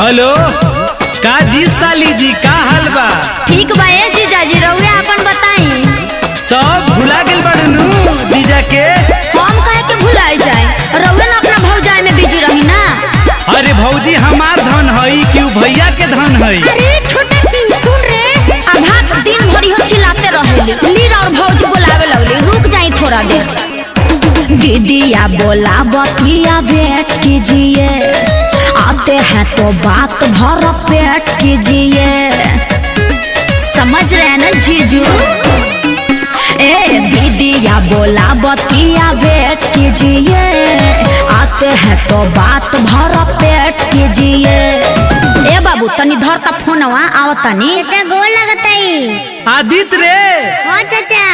Hello का जी साली जी का हाल बा? ठीक बा ए जीजा जी रउआ अपन बताई। तो भुला गेल बड़नू जीजा के? हम कहे के भुलाई जाए, रउआ ना अपना भौजाई में बिजी रही ना। अरे भौजी हमार धन हई क्यों भैया के धन हई? अरे छोटा की सुन रे, अब दिन भरी हो चिल्लाते रहेली, लीर और भौजी बोलावे लगली, रुक जाई थोड़ा देर। दीदिया बोला बतिया वेट कीजिए, आते हैं तो बात भर पेट कीजिए, समझ रहे हैं ना जीजू? ए दीदिया बोला बतिया वेट कीजिए, आते हैं तो बात भर पेट कीजिए। ए बाबू तनी धर ता फोनवा आवतानी। चाचा गोल लगताई। आदित रे। हाँ चाचा।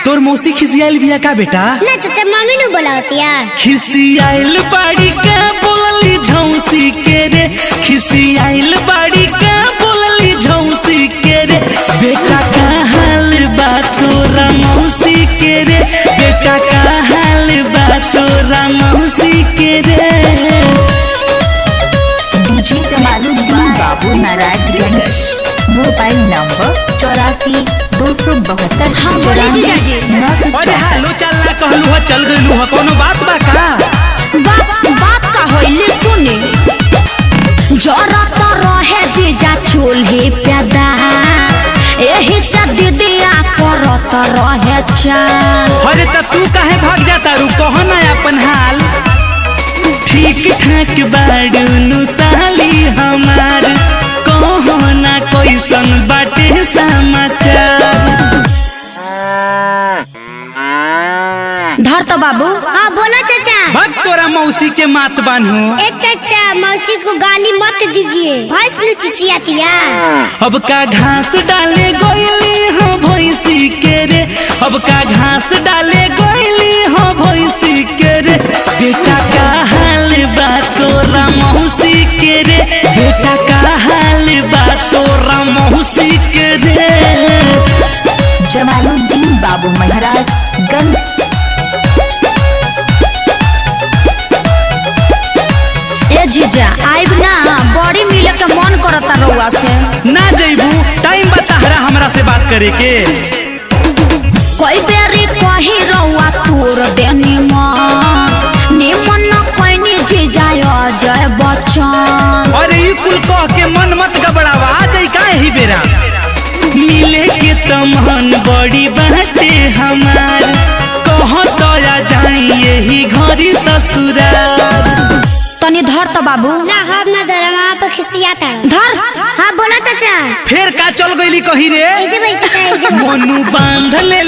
तोर मौसी खिसियाइल बिया का बेटा? ना चाचा मम्मी नु बोलावतिया। खिसियाइल बाड़ी का बोलली झौसी के रे, खिसियाइल बाड़ी का बोलली झौसी के रे। बेटा का हाल बा तोरा मौसी के रे, बेटा का हाल बा तोरा मौसी के रे। बाबू नारायणगंज, मोबाइल नंबर 84 272 हाँ बोले जीजा जी। अरे हालो चल ना कहलू ह चल गइलू ह, कोनो बात बा का? बात का होइले सुने, जरा तो रहे जीजा चूल्हे पैदा, एही से दीदिया करत रहे चाल। अरे त तू काहे भाग जाता रू, कहो ना अपन हाल। ठीक ठाक बाड़ू साली हमार, कहो ना कैसन बाटे समाचार। धर तो बाबू। हाँ बोलो चाचा। भग तोरा मौसी के मात बान्हू। ए चाचा मौसी को गाली मत दीजिए, भैंस नु चिचियातिया। अब का घास डाले गोइली हो भैंसी के रे, अब का घास डाले गोइली हो भैंसी के रे। बेटा का हाल बा तोरा मौसी के रे, बेटा का हाल बा तोरा मौसी के रे। जमालुद्दीन बाबू महाराज गंज। ए जीजा आइब ना, बड़ी मिले के मन करता रउआ से। ना जइबू, टाइम बताहरा हमरा से बात करे के। कोई बेरी कही रउआ तोर देनी मन, निमन न कोइनी जीजा अजय बच्चन। अरे ई कुल कह के मन मत गबड़ावा, आ जाई काहे ही बेरा। मिले के तमहन बड़ी बाटे हमार, कहो तो आ जाई यही घरी ससुराल। तनी धर तो बाबू। ना हम ना दरमा पे खिसियाता। धर। हाँ बोलो चाचा। फिर का चल गईली कही रे? ए जे भाई चाचा ए जे। मनु बांध ले